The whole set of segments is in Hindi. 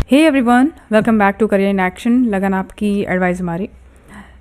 Hey everyone, welcome back to career in action. लगन आपकी एडवाइस हमारी।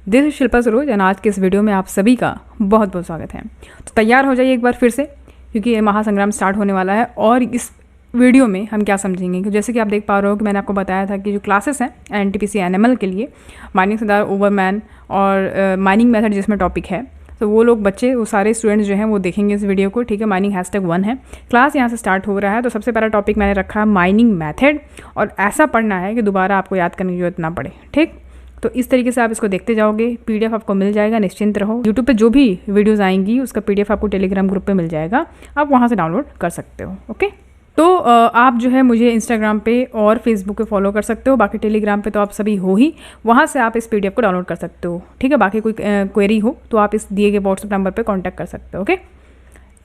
This is Shilpa Saroj and आज के इस वीडियो में आप सभी का बहुत बहुत स्वागत है। तो तैयार हो जाइए एक बार फिर से, क्योंकि ये महासंग्राम स्टार्ट होने वाला है। और इस वीडियो में हम क्या समझेंगे कि जैसे कि आप देख पा रहे हो कि मैंने आपको बताया था कि जो क्लासेस हैं NTPC NML के लिए, माइनिंग सरदार, ओवरमैन और माइनिंग मेथड जिसमें टॉपिक है, तो वो लोग बच्चे, वो सारे स्टूडेंट्स जो हैं वो देखेंगे इस वीडियो को। ठीक है, माइनिंग #1 है। क्लास यहाँ से स्टार्ट हो रहा है। तो सबसे पहला टॉपिक मैंने रखा है माइनिंग मेथड, और ऐसा पढ़ना है कि दोबारा आपको याद करने की जरूरत ना पड़े। ठीक, तो इस तरीके से आप इसको देखते जाओगे। PDF आपको मिल जाएगा, निश्चिंत रहो। यूट्यूब पे जो भी वीडियोज़ आएंगी उसका PDF आपको टेलीग्राम ग्रुप पे मिल जाएगा, आप वहाँ से डाउनलोड कर सकते हो। ओके, तो आप जो है मुझे इंस्टाग्राम पे और फेसबुक पे फॉलो कर सकते हो। बाकी टेलीग्राम पे तो आप सभी हो ही, वहाँ से आप इस PDF को डाउनलोड कर सकते हो। ठीक है, बाकी कोई क्वेरी हो तो आप इस दिए गए व्हाट्सएप नंबर पे कांटेक्ट कर सकते हो। ओके,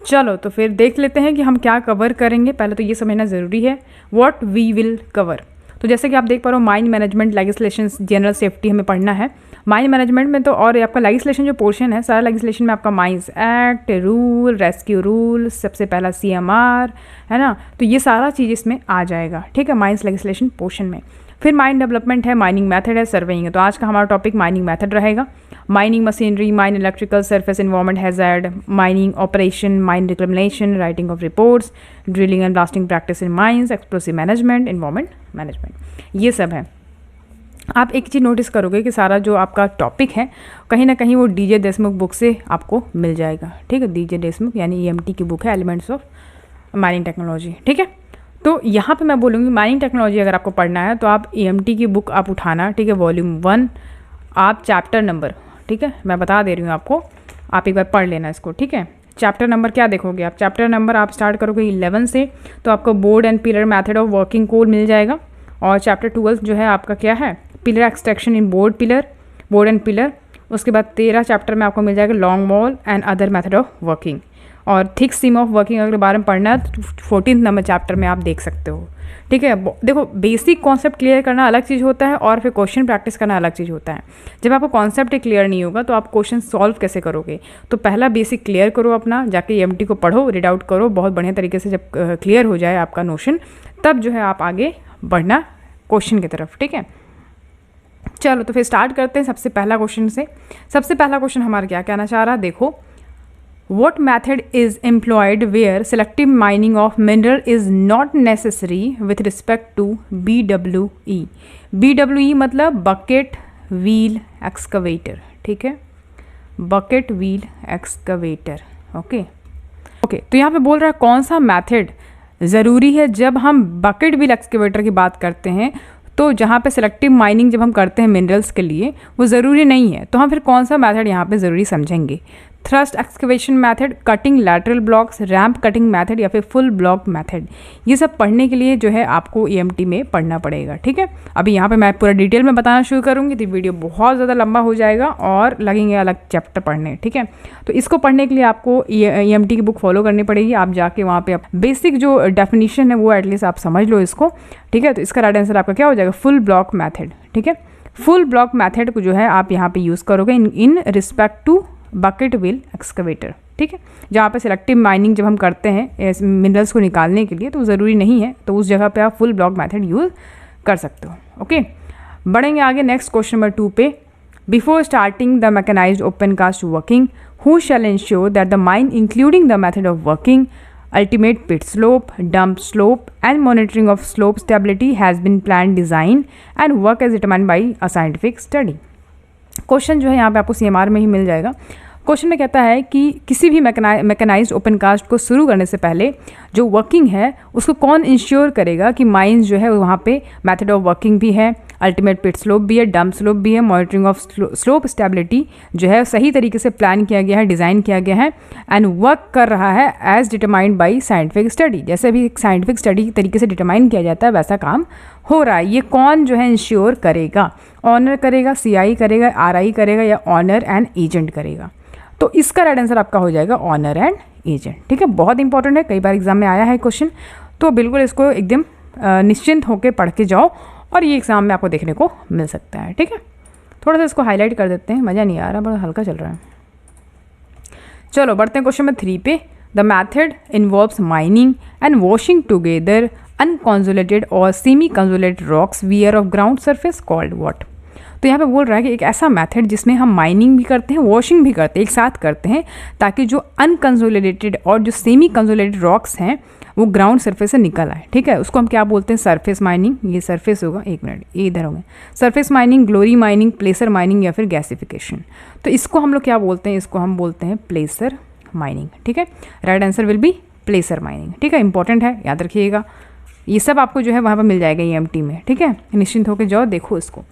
चलो तो फिर देख लेते हैं कि हम क्या कवर करेंगे। पहले तो ये समझना ज़रूरी है व्हाट वी विल कवर। तो जैसे कि आप देख पा रहे हो, mine management, legislation, general safety हमें पढ़ना है। माइन मैनेजमेंट में तो, और आपका लेजिस्लेशन जो पोर्शन है, सारा लेजिस्लेशन में आपका mines act, rule, rescue rule, सबसे पहला CMR है ना, तो ये सारा चीज़ इसमें आ जाएगा। ठीक है, माइंस लेजिस्लेशन पोर्शन में। फिर माइन डेवलपमेंट है, माइनिंग मेथड है, सर्वेइंग है। तो आज का हमारा टॉपिक माइनिंग मेथड रहेगा। Mining machinery, mine electrical, surface environment hazard, mining operation, mine reclamation, writing of reports, drilling and blasting practice in mines, explosive management, environment management, ये सब है। आप एक चीज़ नोटिस करोगे कि सारा जो आपका टॉपिक है कहीं ना कहीं वो DJ देशमुख बुक से आपको मिल जाएगा। ठीक है, DJ देशमुख यानी EMT की बुक है, एलिमेंट्स ऑफ माइनिंग टेक्नोलॉजी। ठीक है, तो यहाँ पे मैं बोलूँगी माइनिंग टेक्नोलॉजी अगर आपको पढ़ना है तो आप EMT की बुक आप उठाना। ठीक है, वॉल्यूम 1, आप चैप्टर नंबर, ठीक है मैं बता दे रही हूँ आपको, आप एक बार पढ़ लेना इसको। ठीक है, चैप्टर नंबर क्या देखोगे आप, चैप्टर नंबर आप स्टार्ट करोगे 11 से, तो आपको board and pillar method of working code मिल जाएगा। और चैप्टर 12 जो है आपका क्या है, pillar extraction in board and pillar. उसके बाद 13 चैप्टर में आपको मिल जाएगा long wall and other method of working. और थिक सीम ऑफ वर्किंग अगर बारे में पढ़ना है तो 14 नंबर चैप्टर में आप देख सकते हो। ठीक है, देखो बेसिक कॉन्सेप्ट क्लियर करना अलग चीज़ होता है और फिर क्वेश्चन प्रैक्टिस करना अलग चीज़ होता है। जब आपको कॉन्सेप्ट ही क्लियर नहीं होगा तो आप क्वेश्चन सॉल्व कैसे करोगे। तो पहला बेसिक क्लियर करो अपना, जाके EMT को पढ़ो, रीड आउट करो बहुत बढ़िया तरीके से। जब क्लियर हो जाए आपका नोशन, तब जो है आप आगे बढ़ना क्वेश्चन की तरफ। ठीक है, चलो तो फिर स्टार्ट करते हैं सबसे पहला क्वेश्चन से। सबसे पहला क्वेश्चन हमारा क्या कहना चाह रहा है, देखो, what method is employed where selective mining of mineral is not necessary with respect to BWE? BWE मतलब बकेट व्हील एक्सकवेटर। ठीक है, बकेट व्हील एक्सकवेटर। ओके, तो यहाँ पे बोल रहा है कौन सा मेथड ज़रूरी है जब हम बकेट व्हील एक्सकवेटर की बात करते हैं। तो जहाँ पे सिलेक्टिव माइनिंग जब हम करते हैं मिनरल्स के लिए, वो ज़रूरी नहीं है। तो हम फिर कौन सा मेथड यहाँ पे ज़रूरी समझेंगे, thrust excavation method, cutting lateral blocks, ramp cutting method या फिर फुल ब्लॉक मेथड। ये सब पढ़ने के लिए जो है आपको EMT में पढ़ना पड़ेगा। ठीक है, अभी यहाँ पे मैं पूरा डिटेल में बताना शुरू करूँगी तो वीडियो बहुत ज़्यादा लंबा हो जाएगा और लगेंगे अलग चैप्टर पढ़ने। ठीक है, तो इसको पढ़ने के लिए आपको EMT की बुक फॉलो करनी पड़ेगी। आप जाके वहाँ पे बेसिक जो डेफिनीशन है वो एटलीस्ट आप समझ लो इसको। ठीक है, तो इसका राइट आंसर आपका क्या हो जाएगा, फुल ब्लॉक मैथड। ठीक है, फुल ब्लॉक मैथड को जो है आप यहाँ पे यूज़ करोगे in respect to bucket wheel excavator. ठीक है, जहाँ पे सिलेक्टिव माइनिंग जब हम करते हैं मिनरल्स को निकालने के लिए, तो ज़रूरी नहीं है, तो उस जगह पे आप फुल ब्लॉक मेथड यूज़ कर सकते हो। ओके, बढ़ेंगे आगे नेक्स्ट क्वेश्चन नंबर 2 पे। Before starting the mechanised open cast working, who shall ensure that the mine including the method of working, ultimate pit slope, dump slope and monitoring of slope stability has been planned, designed and work as determined by a scientific study? Question जो है यहाँ पे आपको CMR में ही मिल जाएगा। क्वेश्चन में कहता है कि किसी भी मैकेनाइज्ड ओपन कास्ट को शुरू करने से पहले जो वर्किंग है उसको कौन इंश्योर करेगा कि माइंस जो है वहाँ पे मेथड ऑफ वर्किंग भी है, अल्टीमेट पिट स्लोप भी है, डंप स्लोप भी है, मॉनिटरिंग ऑफ स्लोप स्टेबिलिटी जो है सही तरीके से प्लान किया गया है, डिज़ाइन किया गया है एंड वर्क कर रहा है as determined by scientific study. जैसे भी साइंटिफिक स्टडी तरीके से डिटरमाइन किया जाता है वैसा काम हो रहा है। ये कौन जो है इंश्योर करेगा, ऑनर करेगा, CI करेगा, RI करेगा या ऑनर एंड एजेंट करेगा। तो इसका राइट आंसर आपका हो जाएगा ऑनर एंड एजेंट। ठीक है, बहुत इंपॉर्टेंट है, कई बार एग्जाम में आया है क्वेश्चन, तो बिल्कुल इसको एकदम निश्चिंत होकर पढ़ के जाओ और ये एग्जाम में आपको देखने को मिल सकता है। ठीक है, थोड़ा सा इसको हाईलाइट कर देते हैं, मज़ा नहीं आ रहा, बड़ा हल्का चल रहा है। चलो बढ़ते हैं क्वेश्चन नंबर 3 पे। The method involves mining and washing together unconsolidated और semi consolidated rocks where of ground surface called what. तो यहाँ पे बोल रहा है कि एक ऐसा मेथड जिसमें हम माइनिंग भी करते हैं, वॉशिंग भी करते हैं, एक साथ करते हैं, ताकि जो अनकंजुलेटेड और जो सेमी कंजुलेटेड रॉक्स हैं वो ग्राउंड सरफेस से निकल आए। ठीक है, उसको हम क्या बोलते हैं, सरफेस माइनिंग। ये सरफेस होगा, एक मिनट ये इधर होगा, surface mining, glory mining, प्लेसर mining या फिर गैसिफिकेशन। तो इसको हम लोग क्या बोलते हैं, इसको हम बोलते हैं प्लेसर माइनिंग। ठीक है, right answer will B प्लेसर mining. ठीक है, इंपॉर्टेंट है, याद रखिएगा। ये सब आपको जो है वहाँ पर मिल जाएगा EMT में। ठीक है, निश्चिंत होकर जाओ, देखो इसको,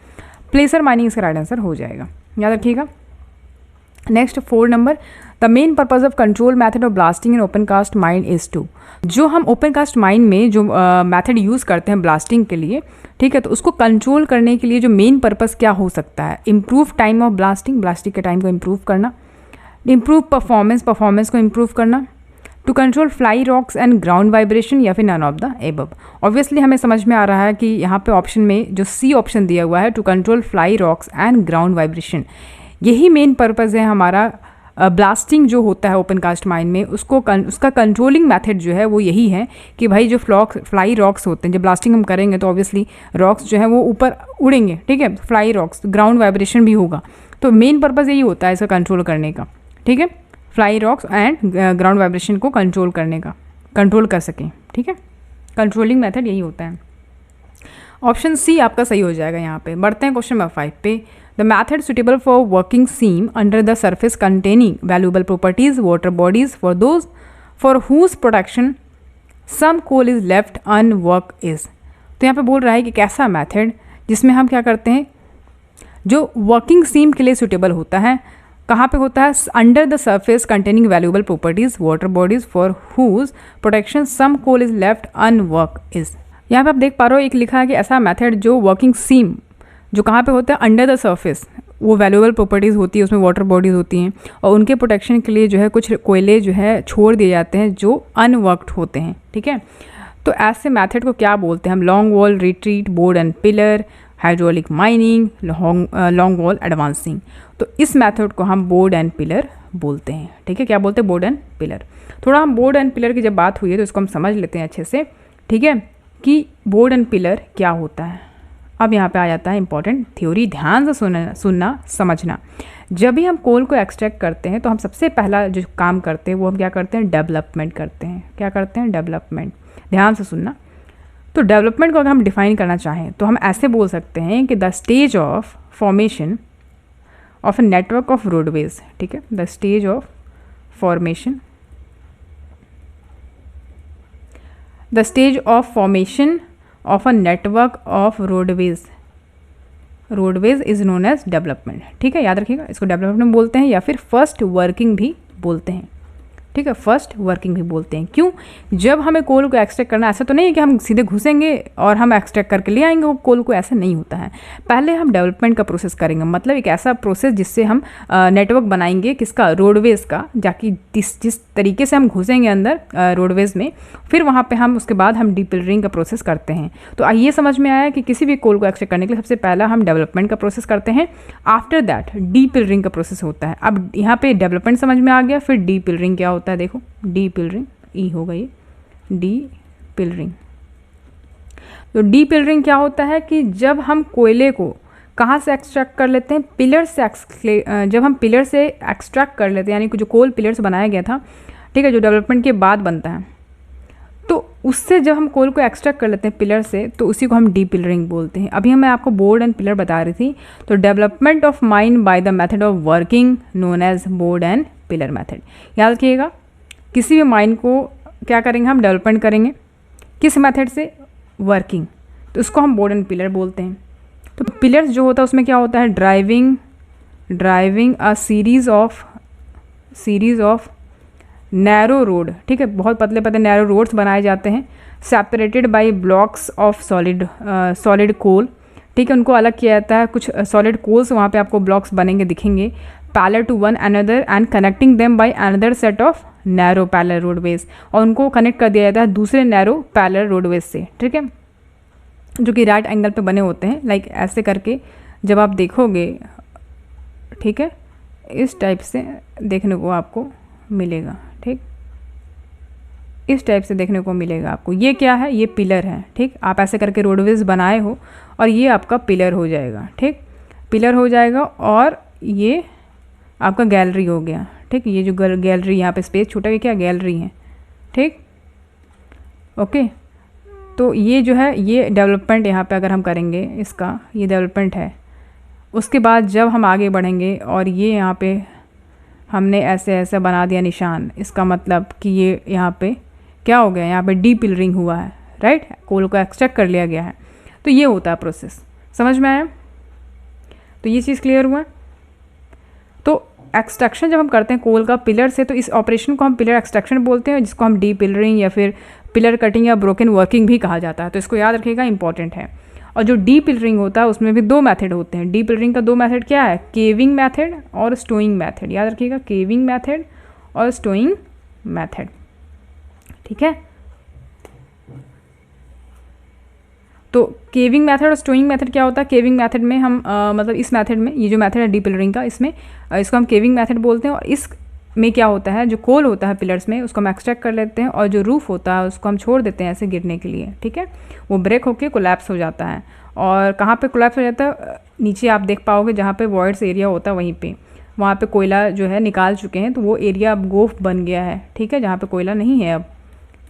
प्लेसर माइनिंग इसका राइट आंसर हो जाएगा, याद रखिएगा। Next 4 number, the main purpose of control method of blasting in open cast mine is to. जो हम ओपन कास्ट माइन में जो मैथड यूज़ करते हैं ब्लास्टिंग के लिए, ठीक है, तो उसको कंट्रोल करने के लिए जो मेन पर्पस क्या हो सकता है, improve time of blasting, blasting के टाइम को इम्प्रूव करना, इम्प्रूव परफॉर्मेंस, परफॉर्मेंस को इम्प्रूव करना, to control fly rocks and ground vibration या फिर none of the above. Obviously हमें समझ में आ रहा है कि यहाँ पे ऑप्शन में जो सी ऑप्शन दिया हुआ है, to control fly rocks and ground vibration, यही मेन पर्पज़ है हमारा। ब्लास्टिंग जो होता है ओपन कास्ट माइन में, उसका कंट्रोलिंग मेथड जो है वो यही है कि भाई जो फ्लाई रॉक्स होते हैं, जब ब्लास्टिंग हम करेंगे तो ऑब्वियसली रॉक्स जो है वो ऊपर उड़ेंगे। ठीक है, फ्लाई रॉक्स, ग्राउंड वाइब्रेशन भी होगा, तो मेन पर्पज़ यही होता है इसका कंट्रोल करने का। ठीक है, fly rocks and ground vibration को कंट्रोल करने का, कंट्रोल कर सकें। ठीक है, कंट्रोलिंग मेथड यही होता है। ऑप्शन सी आपका सही हो जाएगा। यहाँ पे बढ़ते हैं क्वेश्चन नंबर 5 पे। The method suitable for working seam under the surface containing valuable properties water bodies for those for whose production some coal is left unworked is. तो यहाँ पे बोल रहा है कि कैसा मैथड जिसमें हम क्या करते हैं, जो वर्किंग सीम के लिए सुटेबल होता है, कहाँ पे होता है, under the surface containing valuable properties water bodies for whose protection some coal is left unworked is. यहाँ पे आप देख पा रहे हो एक लिखा है कि ऐसा मेथड जो वर्किंग सीम जो कहाँ पे होता है, अंडर द सरफेस, वो वैल्यूएबल प्रॉपर्टीज़ होती है, उसमें वाटर बॉडीज़ होती हैं और उनके प्रोटेक्शन के लिए जो है कुछ कोयले जो है छोड़ दिए जाते हैं जो अनवर्कड होते हैं। ठीक है, तो ऐसे मेथड को क्या बोलते हैं हम, long wall retreat, board and pillar, hydraulic mining, long wall advancing. तो इस मेथड को हम बोर्ड एंड पिलर बोलते हैं। ठीक है, क्या बोलते हैं, बोर्ड एंड पिलर। थोड़ा हम बोर्ड एंड पिलर की जब बात हुई है तो इसको हम समझ लेते हैं अच्छे से। ठीक है, कि बोर्ड एंड पिलर क्या होता है। अब यहाँ पे आ जाता है इंपॉर्टेंट थ्योरी, ध्यान से सुनना समझना। जब भी हम कोल को एक्सट्रैक्ट करते हैं तो हम सबसे पहला जो काम करते हैं वो हम क्या करते हैं, डेवलपमेंट करते हैं। क्या करते हैं, डेवलपमेंट। ध्यान से सुनना। तो डेवलपमेंट को अगर हम डिफाइन करना चाहें तो हम ऐसे बोल सकते हैं कि the stage of formation of a network of roadways. ठीक है, the stage of formation, the stage of formation of a network of roadways is known as development. ठीक है, याद रखिएगा, इसको डेवलपमेंट बोलते हैं या फिर फर्स्ट वर्किंग भी बोलते हैं। ठीक है, फर्स्ट वर्किंग भी बोलते हैं। क्यों, जब हमें कोल को एक्सट्रैक्ट करना, ऐसा तो नहीं है कि हम सीधे घुसेंगे और हम एक्सट्रैक्ट करके ले आएंगे वो कोल को, ऐसा नहीं होता है। पहले हम डेवलपमेंट का प्रोसेस करेंगे, मतलब एक ऐसा प्रोसेस जिससे हम नेटवर्क बनाएंगे, किसका, रोडवेज़ का, जाकि जिस तरीके से हम घुसेंगे अंदर रोडवेज़ में, फिर वहाँ पे हम उसके बाद हम डीपिलरिंग का प्रोसेस करते हैं। तो ये समझ में आया कि किसी भी कोल को एक्सट्रैक्ट करने के लिए सबसे पहला हम डेवलपमेंट का प्रोसेस करते हैं, आफ्टर दैट डीपिलरिंग का प्रोसेस होता है। अब यहाँ पे डेवलपमेंट समझ में आ गया, फिर डीपिलरिंग क्या होता है, देखो डीपिलरिंग, ई होगा ये, डीपिलरिंग। तो डीपिलरिंग क्या होता है कि जब हम कोयले को कहाँ से एक्सट्रैक्ट कर लेते हैं, पिलर से, जब हम पिलर से एक्सट्रैक्ट कर लेते हैं, यानी कि जो कोल पिलर से बनाया गया था, ठीक है, जो डेवलपमेंट के बाद बनता है, तो उससे जब हम कोल को एक्सट्रैक्ट कर लेते हैं पिलर से, तो उसी को हम डीपिलरिंग बोलते हैं। अभी मैं आपको बोर्ड एंड पिलर बता रही थी। तो development of mine by the method of working known as board and pillar method. याद रखिएगा, किसी भी माइन को क्या करेंगे हम, डेवलपमेंट करेंगे, किस मेथड से, वर्किंग, तो उसको हम बोर्ड एंड पिलर बोलते हैं। तो पिलर्स जो होता है उसमें क्या होता है, driving a series of narrow road. ठीक है, बहुत पतले पतले नैरो रोड्स बनाए जाते हैं, separated by blocks of solid coal. ठीक है, उनको अलग किया जाता है, कुछ सॉलिड कोल्स वहाँ पे आपको ब्लॉक्स बनेंगे दिखेंगे, parallel to one another and connecting them by another set of narrow parallel roadways, और उनको कनेक्ट कर दिया जाता है दूसरे नैरो पैरेलल रोडवेज से। ठीक है, जो कि राइट एंगल पे बने होते हैं, लाइक ऐसे करके जब आप देखोगे, ठीक है, इस टाइप से देखने को आपको मिलेगा। ठीक, इस टाइप से देखने को मिलेगा आपको। ये क्या है, ये पिलर है, ठीक। आप ऐसे करके रोडवेज बनाए हो और ये आपका पिलर हो जाएगा, ठीक, पिलर हो जाएगा। और ये आपका गैलरी हो गया, ठीक। ये जो गैलरी यहाँ पे स्पेस छोटा, ये क्या गैलरी है, ठीक, ओके। तो ये जो है ये डेवलपमेंट यहाँ पे अगर हम करेंगे इसका, ये डेवलपमेंट है। उसके बाद जब हम आगे बढ़ेंगे और ये यहाँ पे हमने ऐसे ऐसे बना दिया निशान, इसका मतलब कि ये यहाँ पे क्या हो गया, यहाँ पे डी पिलरिंग हुआ है, राइट, कोल को एक्सट्रैक्ट कर लिया गया है। तो ये होता है प्रोसेस, समझ में आया? तो ये चीज़ क्लियर हुआ। तो एक्सट्रैक्शन जब हम करते हैं कोल का पिलर से, तो इस ऑपरेशन को हम पिलर एक्सट्रैक्शन बोलते हैं, जिसको हम डी पिलरिंग या फिर पिलर कटिंग या ब्रोकन वर्किंग भी कहा जाता है। तो इसको याद रखिएगा, इंपॉर्टेंट है। और जो डी पिलरिंग होता है उसमें भी 2 मेथड होते हैं। डी पिलरिंग का 2 मेथड क्या है, केविंग मेथड और स्टोइंग मेथड। याद रखिएगा, केविंग मेथड और स्टोइंग मेथड, ठीक है। तो केविंग मेथड और स्टोइंग मेथड क्या होता है, केविंग मेथड में हम मतलब इस मेथड में, ये जो मेथड है डी पिलरिंग का, इसमें इसको हम केविंग मेथड बोलते हैं। और इस में क्या होता है, जो कोल होता है पिलर्स में उसको हम एक्सट्रैक्ट कर लेते हैं और जो रूफ होता है उसको हम छोड़ देते हैं ऐसे गिरने के लिए, ठीक है। वो ब्रेक होके कोलैप्स हो जाता है। और कहाँ पे कोलैप्स हो जाता है, नीचे आप देख पाओगे जहाँ पे वॉइड्स एरिया होता है वहीं पे, वहाँ पे कोयला जो है निकाल चुके हैं, तो वो एरिया अब गोफ बन गया है, ठीक है, जहाँ पे कोयला नहीं है अब,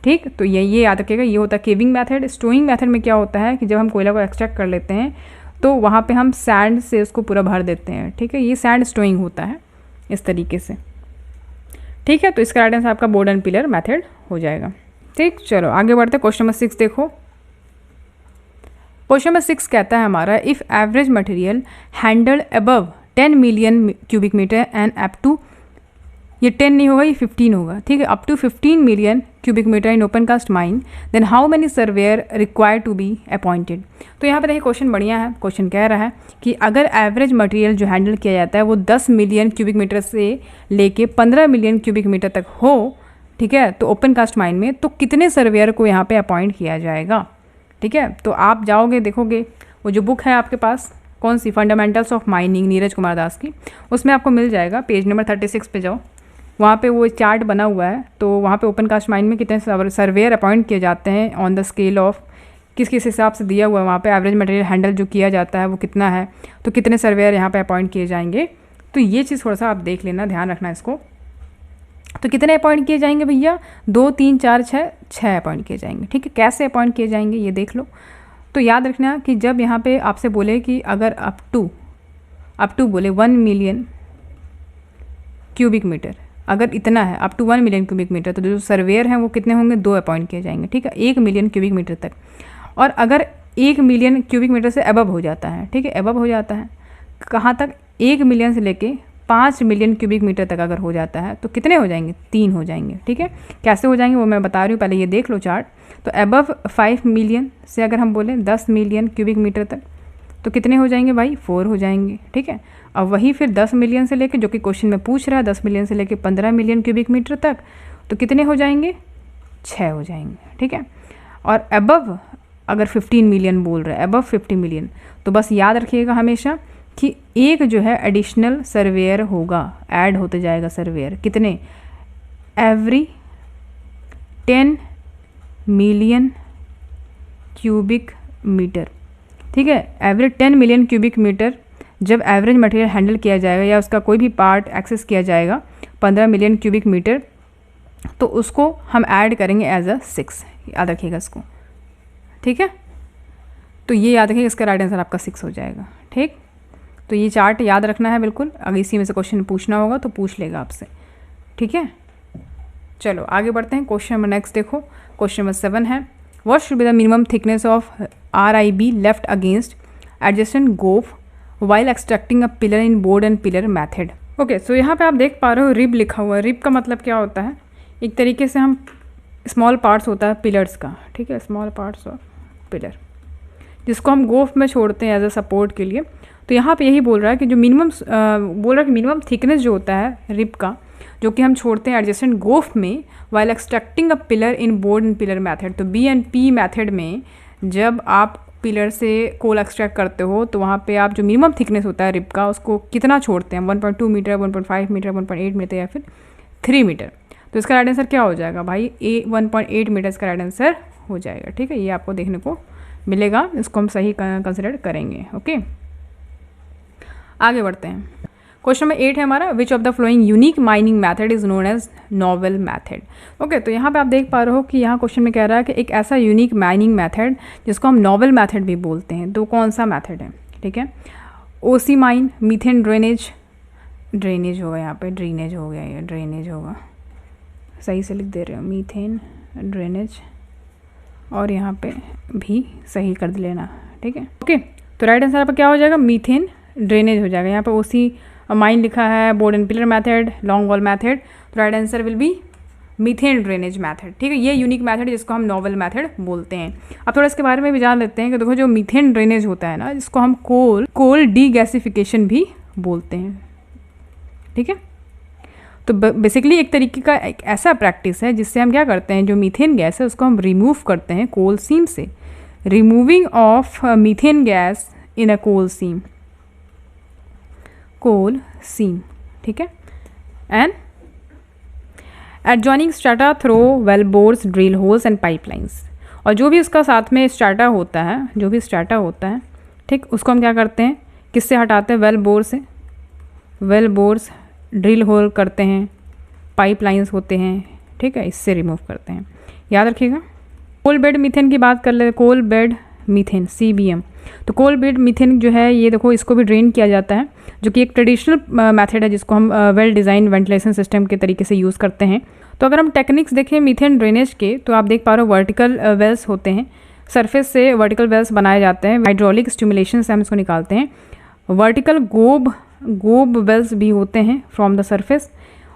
ठीक। तो ये याद रखिएगा, ये होता है केविंग मेथड। स्टोइंग मेथड में क्या होता है कि जब हम कोयला को एक्सट्रैक्ट कर लेते हैं तो वहाँ पे हम सैंड से उसको पूरा भर देते हैं, ठीक है। ये सैंड स्टोइंग होता है इस तरीके से, ठीक है। तो इसका राइट आंसर आपका बोर्ड एंड पिलर मेथड हो जाएगा, ठीक। चलो आगे बढ़ते हैं, क्वेश्चन नंबर 6 देखो। क्वेश्चन नंबर 6 कहता है हमारा, if average material handled above 10 million cubic metre and up to, ये 10 नहीं होगा, ये 15 होगा, ठीक है, up to 15 million cubic metre in open cast mine, then how many surveyor required to be appointed. तो यहाँ पे देखिए क्वेश्चन बढ़िया है। क्वेश्चन कह रहा है कि अगर एवरेज मटेरियल जो हैंडल किया जाता है वो 10 मिलियन क्यूबिक मीटर से लेके 15 मिलियन क्यूबिक मीटर तक हो, ठीक है, तो ओपन कास्ट माइन में, तो कितने सर्वेयर को यहाँ पे अपॉइंट किया जाएगा, ठीक है। तो आप जाओगे देखोगे, वो जो बुक है आपके पास, कौन सी, fundamentals of mining, Neeraj Kumar Das की, उसमें आपको मिल जाएगा, पेज नंबर 36 पे जाओ, वहाँ पे वो चार्ट बना हुआ है। तो वहाँ पे ओपन कास्ट माइन में कितने सर्वेयर अपॉइंट किए जाते हैं ऑन द स्केल ऑफ, किस किस हिसाब से दिया हुआ है वहाँ पे, एवरेज मटेरियल हैंडल जो किया जाता है वो कितना है, तो कितने सर्वेयर यहाँ पे अपॉइंट किए जाएंगे। तो ये चीज़ थोड़ा सा आप देख लेना, ध्यान रखना इसको। तो कितने अपॉइंट किए जाएंगे भैया, 2 3 4 6 अपॉइंट किए जाएंगे, ठीक है। कैसे अपॉइंट किए जाएंगे ये देख लो। तो याद रखना कि जब यहाँ पे आपसे बोले कि अगर अप टू बोले 1 मिलियन क्यूबिक मीटर, अगर इतना है up to 1 million cubic metre, तो जो सर्वेयर हैं वो कितने होंगे, 2 अपॉइंट किए जाएंगे, ठीक है, 1 मिलियन क्यूबिक मीटर तक। और अगर 1 मिलियन क्यूबिक मीटर से अबव हो जाता है, ठीक है, अबव हो जाता है कहाँ तक, 1 मिलियन से लेके 5 मिलियन क्यूबिक मीटर तक अगर हो जाता है तो कितने हो जाएंगे, 3 हो जाएंगे, ठीक है। कैसे हो जाएंगे वो मैं बता रही हूँ, पहले ये देख लो चार्ट। तो अबव 5 मिलियन से अगर हम बोलें 10 मिलियन क्यूबिक मीटर तक, तो कितने हो जाएंगे भाई, 4 हो जाएंगे, ठीक है। अब वही फिर 10 मिलियन से लेके, जो कि क्वेश्चन में पूछ रहा है, 10 मिलियन से लेके 15 मिलियन क्यूबिक मीटर तक, तो कितने हो जाएंगे, 6 हो जाएंगे, ठीक है। और अबव अगर 15 मिलियन बोल रहा है, अबव 50 मिलियन, तो बस याद रखिएगा हमेशा कि एक जो है एडिशनल सर्वेयर होगा, ऐड होते जाएगा सर्वेयर, कितने, एवरी 10 मिलियन क्यूबिक मीटर, ठीक है। एवरी 10 मिलियन क्यूबिक मीटर जब एवरेज मटेरियल हैंडल किया जाएगा या उसका कोई भी पार्ट एक्सेस किया जाएगा 15 मिलियन क्यूबिक मीटर, तो उसको हम ऐड करेंगे एज अ 6, याद रखिएगा इसको, ठीक है। तो ये याद रखिएगा, इसका राइट आंसर आपका 6 हो जाएगा, ठीक। तो ये चार्ट याद रखना है बिल्कुल, अगर इसी में से क्वेश्चन पूछना होगा तो पूछ लेगा आपसे, ठीक है। चलो आगे बढ़ते हैं, क्वेश्चन नंबर नेक्स्ट देखो। क्वेश्चन नंबर 7 है, what should be the minimum thickness of RIB left against adjacent goaf while extracting a pillar in board and pillar method. Okay, so यहाँ पे आप देख पा रहे हो रिब लिखा हुआ है। रिब का मतलब क्या होता है, एक तरीके से हम स्मॉल पार्ट्स होता है पिलर्स का, ठीक है, स्मॉल पार्ट्स ऑफ पिलर, जिसको हम गोफ में छोड़ते हैं एज अ सपोर्ट के लिए। तो यहाँ पे यही बोल रहा है कि जो मिनिमम बोल रहा है कि मिनिमम थिकनेस जो होता है रिब का, जो कि हम छोड़ते हैं एडजेसेंट गोफ में while extracting a pillar in board and pillar method. तो BNP मैथड में जब आप पिलर से कोल एक्सट्रैक्ट करते हो तो वहाँ पे आप जो मिनिमम थिकनेस होता है रिब का उसको कितना छोड़ते हैं, 1.2 मीटर, 1.5 मीटर, 1.8 मीटर या फिर 3 मीटर। तो इसका राइट आंसर क्या हो जाएगा भाई, 1.8 मीटर इसका राइट आंसर हो जाएगा। ठीक है, ये आपको देखने को मिलेगा, इसको हम सही कंसिडर करेंगे। ओके, आगे बढ़ते हैं। क्वेश्चन नंबर 8 है हमारा, which of the following unique mining method is known as novel method. Okay, तो यहाँ पे आप देख पा रहे हो कि यहाँ क्वेश्चन में कह रहा है कि एक ऐसा यूनिक माइनिंग मैथड जिसको हम नॉवेल मैथड भी बोलते हैं, तो कौन सा मैथड है। ठीक है, ओसी माइन, मीथेन ड्रेनेज, ड्रेनेज होगा यहाँ पे, ड्रेनेज हो गया, ये ड्रेनेज होगा, सही से लिख दे रहे हो, मीथेन ड्रेनेज, और यहाँ पे भी सही कर लेना। ठीक है, ओके, तो राइट आंसर आपका क्या हो जाएगा, मीथेन ड्रेनेज हो जाएगा। यहाँ पे ओसी माइन लिखा है, board and pillar method, long wall method, तो right answer will be methane drainage method. ठीक है, ये यूनिक मैथड है जिसको हम नॉवेल मैथड बोलते हैं। अब थोड़ा इसके बारे में भी जान लेते हैं कि देखो जो मीथेन ड्रेनेज होता है ना, जिसको हम कोल डीगैसिफिकेशन भी बोलते हैं। ठीक है, तो बेसिकली एक तरीके का एक ऐसा प्रैक्टिस है जिससे हम क्या करते हैं, जो मीथेन गैस है उसको हम रिमूव करते हैं कोल सीम से। Removing of methane gas in a coal seam, coal seam. ठीक है, and adjoining strata through well bores, drill holes and pipelines. और जो भी उसका साथ में स्ट्राटा होता है, जो भी स्ट्राटा होता है, ठीक, उसको हम क्या करते हैं, किससे हटाते हैं, वेल बोर से। वेल बोर्स, ड्रिल होल करते हैं, पाइपलाइंस होते हैं, ठीक है, इससे रिमूव करते हैं, याद रखिएगा। कोल बेड मीथेन की बात कर ले, कोल बेड मीथेन CBM। तो कोल बेड मीथेन जो है ये देखो, इसको भी ड्रेन किया जाता है, जो कि एक ट्रेडिशनल मेथड है जिसको हम वेल डिज़ाइन वेंटिलेशन सिस्टम के तरीके से यूज़ करते हैं। तो अगर हम टेक्निक्स देखें मीथेन ड्रेनेज के, तो आप देख पा रहे हो वर्टिकल वेल्स होते हैं, सरफेस से वर्टिकल वेल्स बनाए जाते हैं, हाइड्रोलिक स्टिमुलेशन से हम इसको निकालते हैं। वर्टिकल गोब वेल्स भी होते हैं फ्रॉम द सरफेस,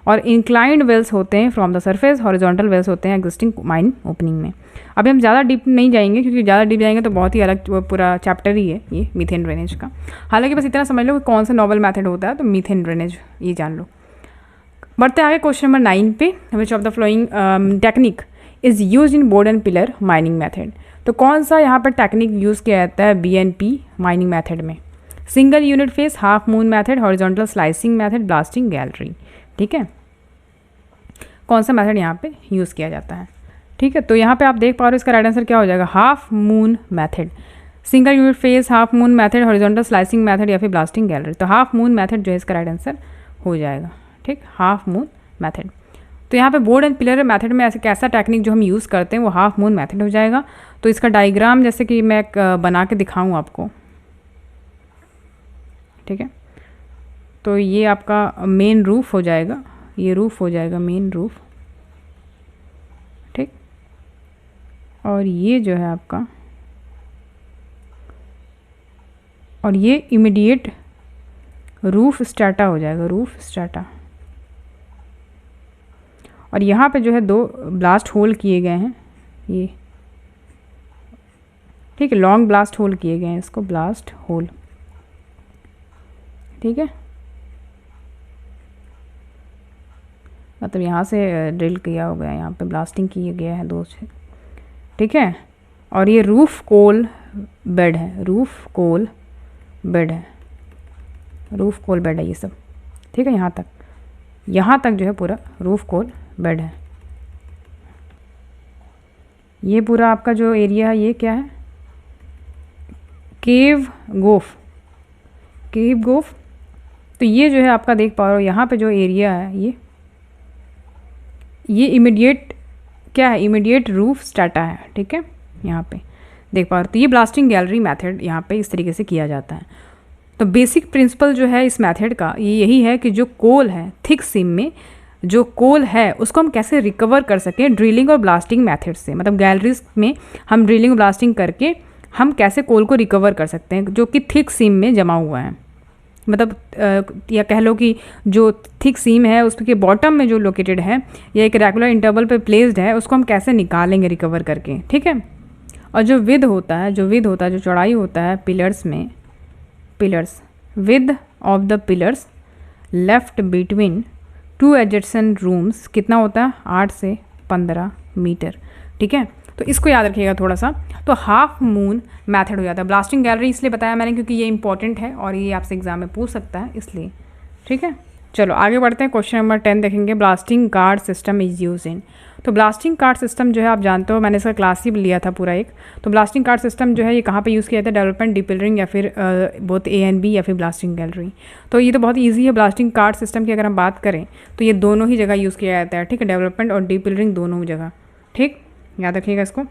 और इंक्लाइंड वेल्स होते हैं from the surface, horizontal wells होते हैं एग्जिस्टिंग माइन ओपनिंग में। अभी हम ज़्यादा डीप नहीं जाएंगे, क्योंकि ज़्यादा डीप जाएंगे तो बहुत ही अलग पूरा चैप्टर ही है ये मीथेन ड्रेनेज का। हालांकि बस इतना समझ लो कि कौन सा नॉवल मैथड होता है, तो मीथेन ड्रेनेज ये जान लो। बढ़ते आगे क्वेश्चन नंबर 9 पे, विच of the flowing technique is use in board and pillar mining method. तो कौन सा यहाँ पर टेक्निक यूज़ किया जाता है BNP माइनिंग मैथड में। Single unit face, half moon method, horizontal slicing method, blasting gallery. ठीक है, कौन सा मैथड यहाँ पे यूज़ किया जाता है। ठीक है, तो यहाँ पे आप देख पा रहे हो इसका राइट आंसर क्या हो जाएगा, half moon method. Single unit face, half moon method, horizontal slicing method या फिर ब्लास्टिंग गैलरी। तो हाफ मून मैथड जो है इसका राइट आंसर हो जाएगा। ठीक, हाफ मून मैथड। तो यहाँ पे बोर्ड एंड पिलर मैथड में ऐसे कैसा टेक्निक जो हम यूज़ करते हैं वो हाफ मून मैथड हो जाएगा। तो इसका डायग्राम जैसे कि मैं बना के दिखाऊँ आपको। ठीक है, तो ये आपका मेन रूफ हो जाएगा, ये रूफ हो जाएगा मेन रूफ। ठीक, और ये जो है आपका, और ये इमीडिएट रूफ स्ट्राटा हो जाएगा, रूफ स्ट्राटा। और यहाँ पे जो है 2 ब्लास्ट होल किए गए हैं, ये ठीक है, लॉन्ग ब्लास्ट होल किए गए हैं, इसको ब्लास्ट होल। ठीक है, मतलब यहाँ से ड्रिल किया हो गया, यहाँ पे ब्लास्टिंग किया गया है 2 से। ठीक है, और ये रूफ कोल बेड है, रूफ कोल बेड है, रूफ कोल बेड है ये सब। ठीक है, यहाँ तक जो है पूरा रूफ कोल बेड है। ये पूरा आपका जो एरिया है ये क्या है, केव गोफ, केव गोफ। तो ये जो है आपका देख पा रहे हो यहाँ पे जो एरिया है ये इमीडिएट क्या है, इमीडिएट रूफ स्ट्राटा है। ठीक है, यहाँ पे देख पा रहे हो। तो ये ब्लास्टिंग गैलरी मेथड यहाँ पे इस तरीके से किया जाता है। तो बेसिक प्रिंसिपल जो है इस मेथड का ये यही है कि जो कोल है, थिक सीम में जो कोल है उसको हम कैसे रिकवर कर सकें ड्रिलिंग और ब्लास्टिंग मेथड से। मतलब गैलरीज में हम ड्रिलिंग और ब्लास्टिंग करके हम कैसे कोल को रिकवर कर सकते हैं जो कि थिक सीम में जमा हुआ है। मतलब या कह लो कि जो थिक सीम है उसके बॉटम में जो लोकेटेड है या एक रेगुलर इंटरवल पे प्लेस्ड है, उसको हम कैसे निकालेंगे रिकवर करके। ठीक है, और जो विद होता है, जो चौड़ाई होता है पिलर्स में, pillars with of the pillars left between 2 adjacent rooms कितना होता है, 8 से 15 मीटर। ठीक है, तो इसको याद रखिएगा थोड़ा सा। तो हाफ मून मेथड हो जाता है। ब्लास्टिंग गैलरी इसलिए बताया मैंने क्योंकि ये इंपॉर्टेंट है और ये आपसे एग्जाम में पूछ सकता है इसलिए। ठीक है, चलो आगे बढ़ते हैं, क्वेश्चन नंबर 10 देखेंगे। Blasting guard system is use in. तो ब्लास्टिंग कार्ड सिस्टम जो है आप जानते हो, मैंने इसका क्लास ही लिया था पूरा एक। तो ब्लास्टिंग कार्ड सिस्टम जो है ये कहाँ पे यूज़ किया जाता है? डेवलपमेंट, डिपिलरिंग या फिर बोथ ए एंड बी या फिर ब्लास्टिंग गैलरी। तो ये तो बहुत ईजी है। ब्लास्टिंग कार्ड सिस्टम की अगर हम बात करें तो ये दोनों ही जगह यूज़ किया जाता है, ठीक है, डेवलपमेंट और डिपिलरिंग दोनों जगह, ठीक, याद रखिएगा इसको,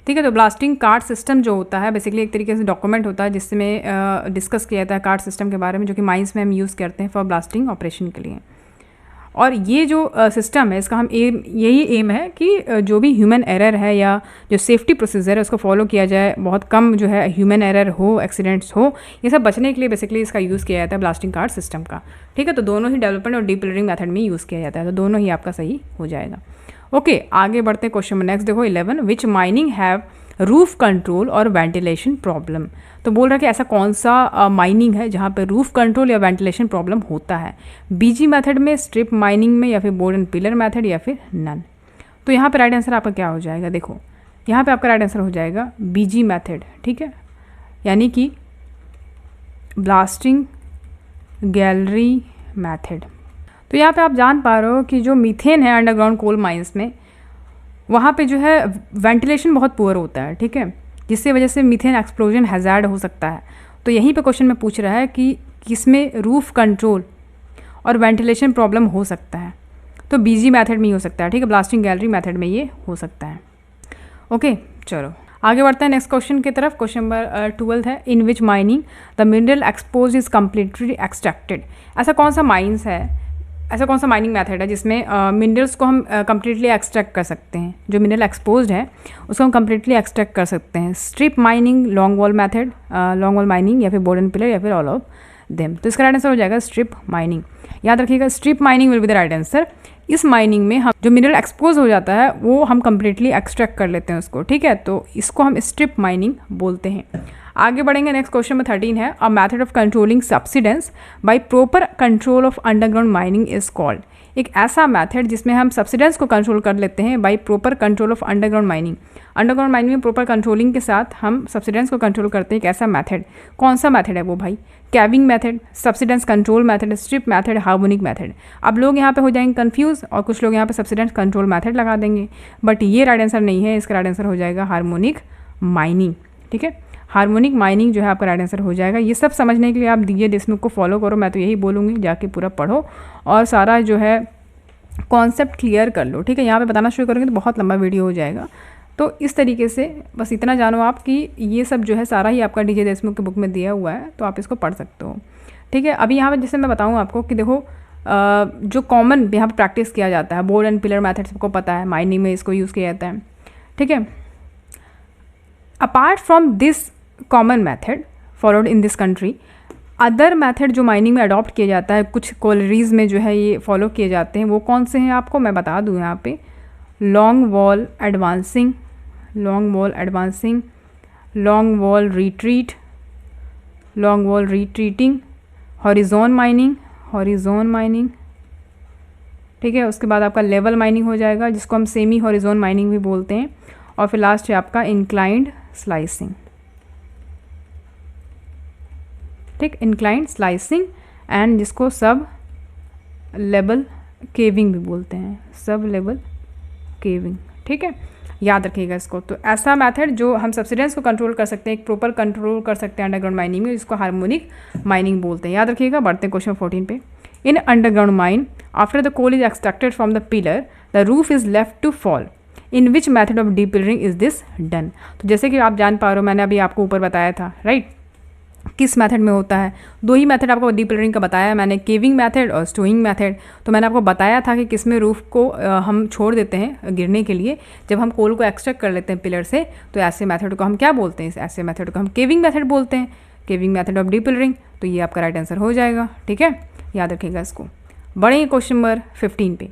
ठीक है। तो ब्लास्टिंग कार्ड सिस्टम जो होता है बेसिकली एक तरीके से डॉक्यूमेंट होता है जिसमें डिस्कस किया जाता है कार्ड सिस्टम के बारे में, जो कि माइंस में हम यूज़ करते हैं फॉर ब्लास्टिंग ऑपरेशन के लिए। और ये जो सिस्टम है इसका हम यही एम है कि जो भी ह्यूमन एरर है या जो सेफ्टी प्रोसीजर है उसको फॉलो किया जाए, बहुत कम जो है ह्यूमन एरर हो, एक्सीडेंट्स हो, ये सब बचने के लिए बेसिकली इसका यूज़ किया जाता है ब्लास्टिंग कार्ड सिस्टम का, ठीक है। तो दोनों ही डेवलपमेंट और डिपिलरिंग मेथड में यूज़ किया जाता है, तो दोनों ही आपका सही हो जाएगा। ओके, आगे बढ़ते हैं क्वेश्चन में नेक्स्ट देखो 11, विच माइनिंग हैव रूफ कंट्रोल और वेंटिलेशन प्रॉब्लम। तो बोल रहा है कि ऐसा कौन सा माइनिंग है जहाँ पे रूफ कंट्रोल या वेंटिलेशन प्रॉब्लम होता है? बीजी मेथड में, स्ट्रिप माइनिंग में, या फिर बोर्ड एंड पिलर मेथड, या फिर नन। तो यहाँ पे राइट आंसर आपका क्या हो जाएगा? देखो यहाँ पे आपका राइट आंसर हो जाएगा बीजी मेथड, ठीक है, यानी कि ब्लास्टिंग गैलरी मेथड। तो यहाँ पे आप जान पा रहे हो कि जो मीथेन है अंडरग्राउंड कोल माइंस में, वहाँ पे जो है वेंटिलेशन बहुत पुअर होता है, ठीक है, जिससे वजह से मीथेन एक्सप्लोजन हैज़ार्ड हो सकता है। तो यहीं पे क्वेश्चन में पूछ रहा है कि किसमें रूफ कंट्रोल और वेंटिलेशन प्रॉब्लम हो सकता है? तो बीजी मेथड में ही हो सकता है, ठीक है, ब्लास्टिंग गैलरी मेथड में ये हो सकता है। ओके, चलो आगे बढ़ते हैं नेक्स्ट क्वेश्चन की तरफ। क्वेश्चन नंबर 12 है, in which mining the mineral expose is completely extracted. ऐसा कौन सा माइंस है, ऐसा कौन सा माइनिंग मेथड है जिसमें मिनरल्स को हम कम्प्लीटली एक्सट्रैक्ट कर सकते हैं? जो मिनरल एक्सपोज्ड है उसको हम कम्प्लीटली एक्सट्रैक्ट कर सकते हैं। Strip mining, long wall method, long wall mining, या फिर बोर्ड एंड पिलर, या फिर ऑल ऑफ देम। तो इसका राइट आंसर हो जाएगा स्ट्रिप माइनिंग। याद रखिएगा strip mining will be the right answer. इस माइनिंग में हम जो मिनरल एक्सपोज हो जाता है वो हम कम्प्लीटली एक्सट्रैक्ट कर लेते हैं उसको, ठीक है, तो इसको हम स्ट्रिप माइनिंग बोलते हैं। आगे बढ़ेंगे, नेक्स्ट क्वेश्चन में 13 है, a method of controlling subsidence by proper control of underground mining is called. एक ऐसा मेथड जिसमें हम सब्सिडेंस को कंट्रोल कर लेते हैं by proper control of underground mining. Underground mining में प्रॉपर कंट्रोलिंग के साथ हम सब्सिडेंस को कंट्रोल करते हैं, एक ऐसा मेथड। कौन सा मेथड है वो भाई? Caving method, subsidence control method, strip method, harmonic method. अब लोग यहाँ पे हो जाएंगे कंफ्यूज और कुछ लोग यहाँ पे सब्सिडेंस कंट्रोल मेथड लगा देंगे, बट ये राइट आंसर नहीं है। इसका राइट आंसर हो जाएगा हार्मोनिक माइनिंग, ठीक है, हार्मोनिक माइनिंग जो है आपका राइट आंसर हो जाएगा। ये सब समझने के लिए आप डीजे डिस्मुक को फॉलो करो, मैं तो यही बोलूँगी, जाके पूरा पढ़ो और सारा जो है कॉन्सेप्ट क्लियर कर लो, ठीक है। यहाँ पे बताना शुरू करोगे तो बहुत लंबा वीडियो हो जाएगा। तो इस तरीके से बस इतना जानो आप कि ये सब जो है सारा ही आपका डीजे देशमुख की बुक में दिया हुआ है, तो आप इसको पढ़ सकते हो, ठीक है। अभी यहाँ पे जैसे मैं बताऊँ आपको कि देखो जो कॉमन यहाँ पे प्रैक्टिस किया जाता है, बोर्ड एंड पिलर मेथड सबको पता है, माइनिंग में इसको यूज़ किया जाता है, ठीक है। Apart from this common method followed in this country, other method जो माइनिंग में अडॉप्ट किया जाता है, कुछ कॉलरीज में जो है ये फॉलो किए जाते हैं, वो कौन से हैं आपको मैं बता दूँ यहाँ पे। Long wall advancing, long wall advancing, long wall retreat, long wall retreating, horizon mining, horizon mining, ठीक है। उसके बाद आपका लेवल माइनिंग हो जाएगा जिसको हम सेमी हॉरिजॉन माइनिंग भी बोलते हैं, और फिर लास्ट है आपका इंक्लाइंड स्लाइसिंग, ठीक, इंक्लाइंड स्लाइसिंग एंड जिसको सब लेवल केविंग भी बोलते हैं, सब लेवल केविंग, ठीक है, याद रखिएगा इसको। तो ऐसा मेथड जो हम सब्सिडेंस को कंट्रोल कर सकते हैं, एक प्रॉपर कंट्रोल कर सकते हैं अंडरग्राउंड माइनिंग में, जिसको हार्मोनिक माइनिंग बोलते हैं, याद रखिएगा। बढ़ते हैं क्वेश्चन 14 पे। In underground mine after the coal is extracted from the pillar the roof is left to fall, in which method of depillaring is this done. तो जैसे कि आप जान पा रहे हो, मैंने अभी आपको ऊपर बताया था, राइट, किस मेथड में होता है। दो ही मेथड आपको डीपिलरिंग का बताया मैंने, केविंग मेथड और स्टोइंग मेथड। तो मैंने आपको बताया था कि किस में रूफ को हम छोड़ देते हैं गिरने के लिए, जब हम कोल को एक्सट्रैक्ट कर लेते हैं पिलर से, तो ऐसे मेथड को हम क्या बोलते हैं? ऐसे मेथड को हम केविंग मेथड बोलते हैं, केविंग मेथड ऑफ डीपिलरिंग। तो ये आपका राइट आंसर हो जाएगा, ठीक है, याद रखिएगा इसको। बढ़ेंगे क्वेश्चन नंबर 15 पे।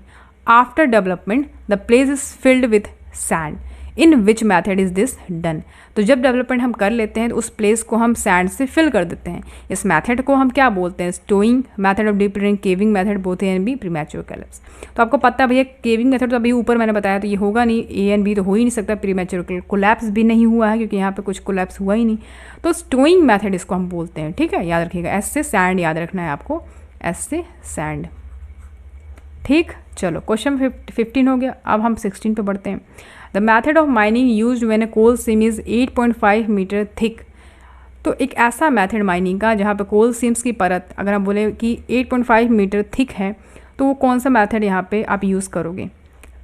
After development the place is filled with sand, in which method is this done. तो जब डेवलपमेंट हम कर लेते हैं तो उस प्लेस को हम सैंड से फिल कर देते हैं। इस मेथड को हम क्या बोलते हैं? Stowing method of depillaring, caving method, both A and B premature collapse. तो आपको पता है भैया केविंग मेथड तो अभी ऊपर मैंने बताया, तो ये होगा नहीं, ए एंड बी तो हो ही नहीं सकता, प्रीमैच्योर कोलैप्स भी नहीं हुआ है क्योंकि यहाँ पे कुछ कोलैप्स हुआ ही नहीं। तो स्टोइंग मेथड इसको हम बोलते हैं, ठीक है, याद रखिएगा। एस से सैंड याद रखना है आपको, एस से सैंड। ठीक, चलो क्वेश्चन 15 हो गया। अब हम 16 पे बढ़ते हैं। The method of mining used when a coal seam is 8.5 metre thick. तो एक ऐसा मेथड माइनिंग का जहाँ पे कोल सीम्स की परत अगर हम बोले कि 8.5 मीटर थिक है, तो वो कौन सा मेथड यहाँ पे आप यूज़ करोगे?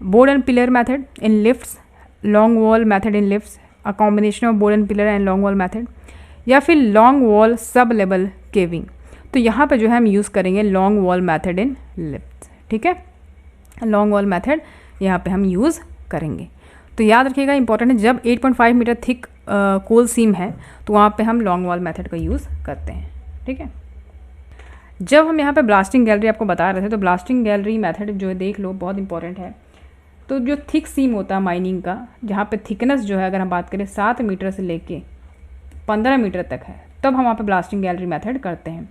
Board and pillar method in lifts, long wall method in lifts, a combination of board and pillar and long wall method, या फिर long wall sub level caving. तो यहाँ पे जो है हम यूज़ करेंगे long wall method in lifts. ठीक है, लॉन्ग वॉल मेथड यहाँ पे हम यूज़ करेंगे। तो याद रखिएगा, इंपॉर्टेंट है, जब 8.5 मीटर थिक कोल सीम है तो वहाँ पे हम लॉन्ग वॉल मेथड का यूज़ करते हैं। ठीक है, जब हम यहाँ पे ब्लास्टिंग गैलरी आपको बता रहे थे, तो ब्लास्टिंग गैलरी मेथड जो है देख लो, बहुत इंपॉर्टेंट है। तो जो थिक सीम होता है माइनिंग का, जहाँ पे थिकनेस जो है अगर हम बात करें 7 मीटर से लेके 15 मीटर तक है, तब हम वहाँ पे ब्लास्टिंग गैलरी मेथड करते हैं।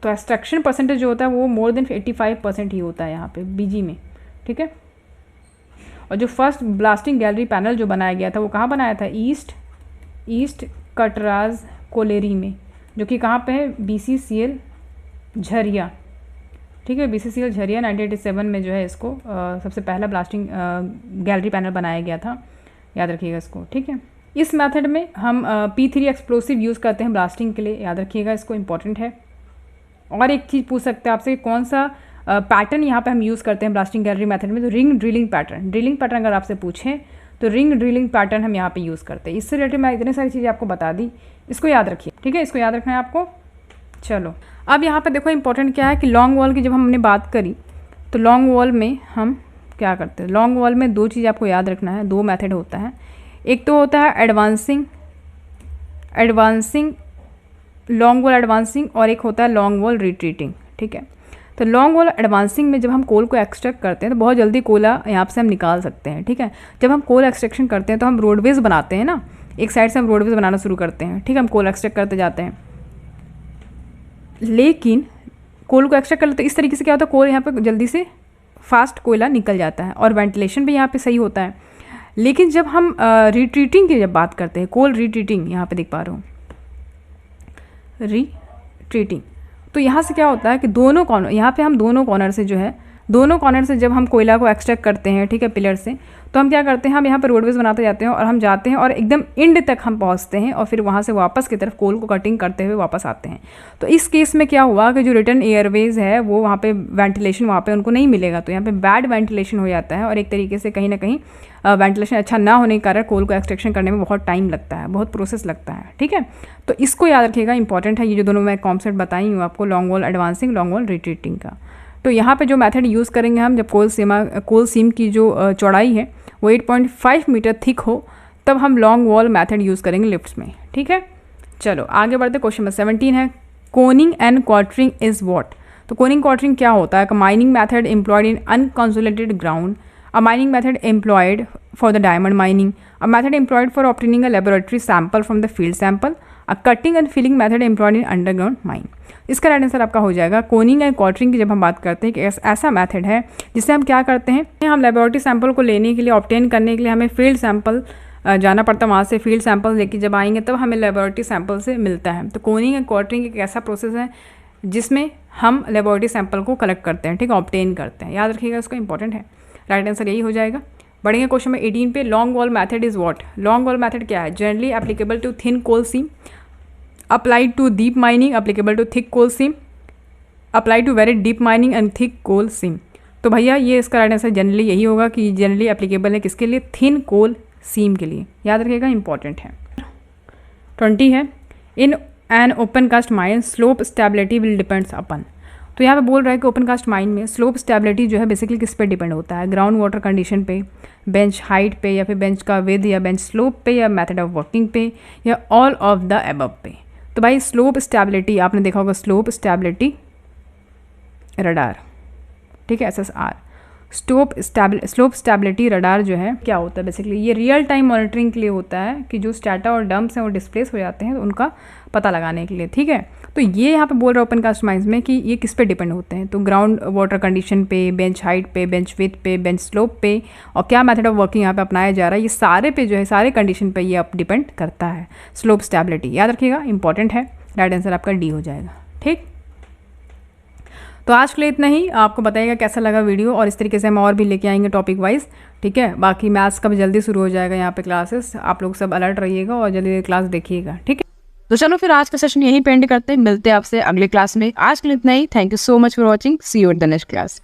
तो एक्सट्रैक्शन परसेंटेज जो होता है वो मोर देन 85% ही होता है यहाँ पे बीजी में। ठीक है, और जो फर्स्ट ब्लास्टिंग गैलरी पैनल जो बनाया गया था वो कहाँ बनाया था? ईस्ट कटराज कोलेरी में, जो कि कहाँ पे है? BCCL झरिया। ठीक है, BCCL झरिया 1987 में जो है इसको सबसे पहला ब्लास्टिंग गैलरी पैनल बनाया गया था। याद रखिएगा इसको। ठीक है, इस मेथड में हम P3 एक्सप्लोसिव यूज़ करते हैं ब्लास्टिंग के लिए। याद रखिएगा इसको, इंपॉर्टेंट है। और एक चीज़ पूछ सकते हैं आपसे, कौन सा पैटर्न यहाँ पे हम यूज़ करते हैं ब्लास्टिंग गैलरी मेथड में? तो रिंग ड्रिलिंग पैटर्न अगर आपसे पूछें तो रिंग ड्रिलिंग पैटर्न हम यहाँ पे यूज़ करते हैं। इससे रिलेटेड मैं इतनी सारी चीज़ें आपको बता दी, इसको याद रखिए। ठीक है, इसको याद रखना है आपको। चलो अब यहाँ पे देखो इंपॉर्टेंट क्या है कि लॉन्ग वॉल की जब हमने बात करी, तो लॉन्ग वॉल में हम क्या करते हैं? लॉन्ग वॉल में दो चीज़ आपको याद रखना है, दो मेथड होता है। एक तो होता है एडवांसिंग लॉन्ग वॉल एडवांसिंग, और एक होता है लॉन्ग वॉल रिट्रीटिंग। ठीक है, तो लॉन्ग वॉल एडवांसिंग में जब हम कोल को एक्सट्रैक्ट करते हैं तो बहुत जल्दी कोला यहाँ से हम निकाल सकते हैं। ठीक है, जब हम कोल एक्सट्रैक्शन करते हैं तो हम रोडवेज बनाते हैं ना, एक साइड से हम रोडवेज बनाना शुरू करते हैं। ठीक है, हम कोल एक्सट्रैक्ट करते जाते हैं, लेकिन कोल को एक्सट्रैक्ट कर लेते इस तरीके से क्या होता है, कोल यहाँ पर जल्दी से फास्ट कोयला निकल जाता है और वेंटिलेशन भी यहाँ पर सही होता है। लेकिन जब हम रिट्रीटिंग की जब बात करते हैं, कोल रिट्रीटिंग, यहाँ पर देख पा रहा हूँ रिट्रीटिंग, तो यहाँ से क्या होता है कि दोनों कॉर्नर, यहाँ पे हम दोनों कॉर्नर से जो है, दोनों कॉर्नर से जब हम कोयला को एक्सट्रैक्ट करते हैं, ठीक है, पिलर से, तो हम क्या करते हैं, हम यहाँ पे रोडवेज बनाते जाते हैं और हम जाते हैं और एकदम एंड तक हम पहुँचते हैं और फिर वहाँ से वापस की तरफ कोल को कटिंग करते हुए वापस आते हैं। तो इस केस में क्या हुआ कि जो रिटर्न एयरवेज है वो वहाँ पे वेंटिलेशन वहाँ पे उनको नहीं मिलेगा, तो यहाँ पे बैड वेंटिलेशन हो जाता है और एक तरीके से कहीं ना कहीं वेंटिलेशन अच्छा ना होने के कारण कोल को एक्सट्रैक्शन करने में बहुत टाइम लगता है, बहुत प्रोसेस लगता है। ठीक है, तो इसको याद रखिएगा, इंपॉर्टेंट है ये जो दोनों मैं कॉन्सेप्ट बताई हूँ आपको, long wall advancing, long wall retreating का। तो यहाँ पे जो मेथड यूज़ करेंगे हम, जब कोल सीम की जो चौड़ाई है वो 8.5 मीटर थिक हो, तब हम लॉन्ग वॉल मेथड यूज़ करेंगे लिफ्ट्स में। ठीक है, चलो आगे बढ़ते। क्वेश्चन नंबर 17 है, Koenig and quartering is what? तो कोनिंग क्वार्टरिंग क्या होता है? Mining method employed in unconsolidated ground, a mining method employed for the diamond mining, a method employed for obtaining a laboratory sample from the field sample, a cutting and filling method employed in underground mine। इसका राइट आंसर आपका हो जाएगा कोनिंग एंड क्वार्टरिंग की। जब हम बात करते हैं कि ऐसा मेथड है जिससे हम क्या करते हैं, हम लेबोरेटरी सैंपल को लेने के लिए, ऑब्टेन करने के लिए हमें फील्ड सैंपल जाना पड़ता है, वहाँ से फील्ड सैंपल लेके जब आएंगे तब हमें लेबोरेटरी सैंपल से मिलता है। तो कोनिंग एंड क्वार्टरिंग एक ऐसा प्रोसेस है जिसमें हम लेबोरेटरी सैंपल को कलेक्ट करते हैं, ठीक है, ऑब्टेन करते हैं। याद रखिएगा, इसको इंपॉर्टेंट है, राइट आंसर यही हो जाएगा। बढ़ेंगे क्वेश्चन में 18 पे, long wall method is what? Long wall method क्या है? Generally applicable to thin coal seam, applied to deep mining, applicable to thick coal seam, apply to very deep mining and thick coal seam. तो भैया ये इसका राइट आंसर जनरली यही होगा कि जनरली एप्लीकेबल है किसके लिए? थिन कोल सीम के लिए। याद रखिएगा, इंपॉर्टेंट है। 20 है, in an open cast mine slope stability will depends upon. तो यहाँ पे बोल रहा है कि ओपन कास्ट माइन में स्लोप स्टेबिलिटी जो है बेसिकली किस पे डिपेंड होता है? ग्राउंड वाटर कंडीशन पे, बेंच हाइट पे, या फिर बेंच का विड्थ या बेंच स्लोप पे, या मेथड ऑफ वर्किंग पे, या ऑल ऑफ द अबव पे। तो भाई स्लोप स्टेबिलिटी आपने देखा होगा, स्लोप स्टेबिलिटी रडार, ठीक है, SSR। स्लोप स्टेबिलिटी रडार जो है क्या होता है बेसिकली, ये रियल टाइम मॉनिटरिंग के लिए होता है कि जो स्टैटा और डंप्स हैं वो डिस्प्लेस हो जाते हैं तो उनका पता लगाने के लिए। ठीक है, तो ये यहाँ पे बोल रहा है ओपन कास्ट माइंस में कि ये किस पे डिपेंड होते हैं? तो ग्राउंड वाटर कंडीशन पे, बेंच हाइट पे, बेंच विड्थ पे, बेंच स्लोप पे, और क्या मेथड ऑफ वर्किंग यहाँ पे अपनाया जा रहा है, ये सारे पे जो है, सारे कंडीशन पे ये अब डिपेंड करता है स्लोप स्टेबिलिटी। याद रखिएगा, इंपॉर्टेंट है, राइट आंसर आपका डी हो जाएगा। ठीक, तो आज के लिए इतना ही। आपको बताइएगा कैसा लगा वीडियो, और इस तरीके से हम और भी लेके आएंगे टॉपिक वाइज, ठीक है। बाकी मैथ्स का भी जल्दी शुरू हो जाएगा यहाँ पे क्लासेस, आप लोग सब अलर्ट रहिएगा और जल्दी क्लास देखिएगा, ठीक है। तो चलो फिर आज का सेशन यहीं पे एंड करते हैं, मिलते हैं आपसे अगले क्लास में। आज के लिए इतना ही। Thank you so much for watching, see you at the next class.